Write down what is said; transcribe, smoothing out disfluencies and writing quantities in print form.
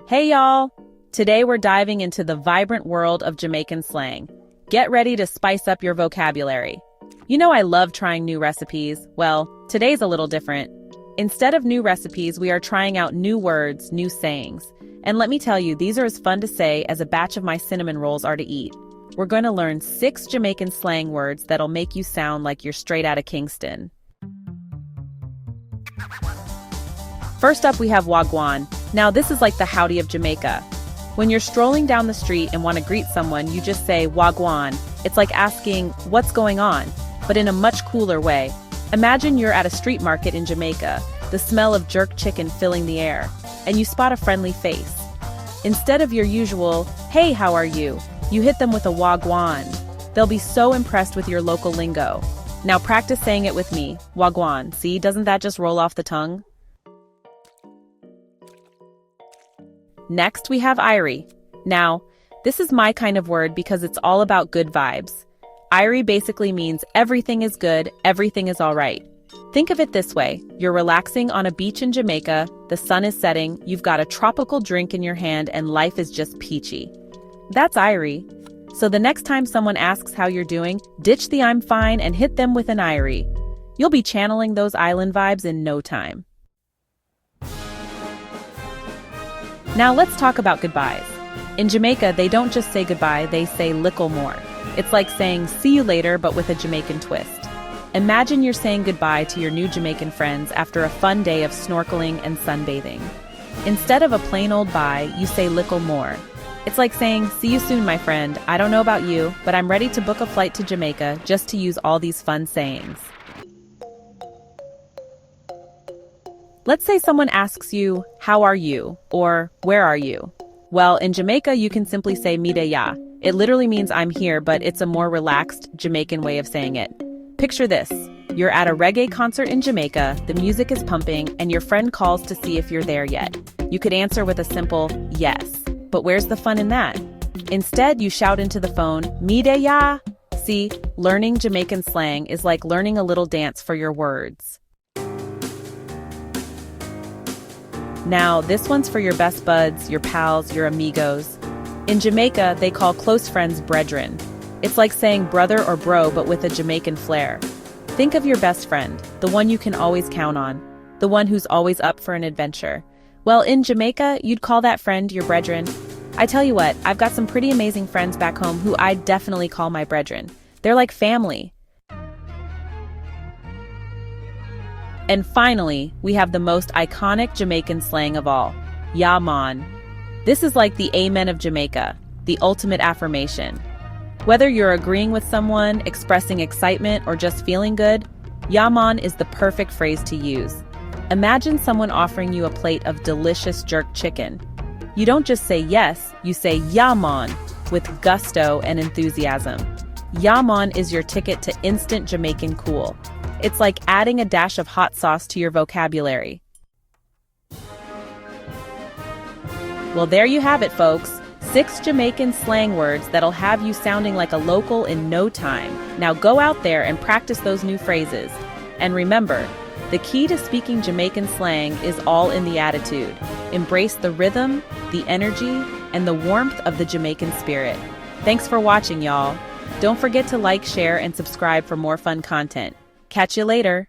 Hey y'all! Today we're diving into the vibrant world of Jamaican slang. Get ready to spice up your vocabulary. You know I love trying new recipes. Well, today's a little different. Instead of new recipes, we are trying out new words, new sayings. And let me tell you, these are as fun to say as a batch of my cinnamon rolls are to eat. We're going to learn 6 Jamaican slang words that'll make you sound like you're straight out of Kingston. First up, we have Wagwan. Now, this is like the howdy of Jamaica. When you're strolling down the street and want to greet someone, you just say Wagwan. It's like asking, what's going on? But in a much cooler way. Imagine you're at a street market in Jamaica, the smell of jerk chicken filling the air, and you spot a friendly face. Instead of your usual, hey, how are you? You hit them with a Wagwan. They'll be so impressed with your local lingo. Now practice saying it with me, Wagwan. See, doesn't that just roll off the tongue? Next, we have Irie. Now, this is my kind of word because it's all about good vibes. Irie basically means everything is good, everything is all right. Think of it this way. You're relaxing on a beach in Jamaica, the sun is setting, you've got a tropical drink in your hand, and life is just peachy. That's Irie. So the next time someone asks how you're doing, ditch the I'm fine and hit them with an Irie. You'll be channeling those island vibes in no time. Now let's talk about goodbyes. In Jamaica, they don't just say goodbye, they say lickle more. It's like saying see you later, but with a Jamaican twist. Imagine you're saying goodbye to your new Jamaican friends after a fun day of snorkeling and sunbathing. Instead of a plain old bye, you say lickle more. It's like saying, see you soon, my friend. I don't know about you, but I'm ready to book a flight to Jamaica just to use all these fun sayings. Let's say someone asks you, how are you? Or where are you? Well, in Jamaica, you can simply say Meya. It literally means I'm here, but it's a more relaxed Jamaican way of saying it. Picture this. You're at a reggae concert in Jamaica, the music is pumping, and your friend calls to see if you're there yet. You could answer with a simple yes. But where's the fun in that? Instead, you shout into the phone, Meya. See, learning Jamaican slang is like learning a little dance for your words. Now, this one's for your best buds, your pals, your amigos. In Jamaica, they call close friends brethren. It's like saying brother or bro, but with a Jamaican flair. Think of your best friend, the one you can always count on, the one who's always up for an adventure. Well, in Jamaica, you'd call that friend your brethren. I tell you what, I've got some pretty amazing friends back home who I'd definitely call my brethren. They're like family. And finally, we have the most iconic Jamaican slang of all, yammon. This is like the amen of Jamaica, the ultimate affirmation. Whether you're agreeing with someone, expressing excitement, or just feeling good, yammon is the perfect phrase to use. Imagine someone offering you a plate of delicious jerk chicken. You don't just say yes, you say yammon with gusto and enthusiasm. Yammon is your ticket to instant Jamaican cool. It's like adding a dash of hot sauce to your vocabulary. Well, there you have it, folks. 6 Jamaican slang words that'll have you sounding like a local in no time. Now go out there and practice those new phrases. And remember, the key to speaking Jamaican slang is all in the attitude. Embrace the rhythm, the energy, and the warmth of the Jamaican spirit. Thanks for watching, y'all. Don't forget to like, share, and subscribe for more fun content. Catch you later.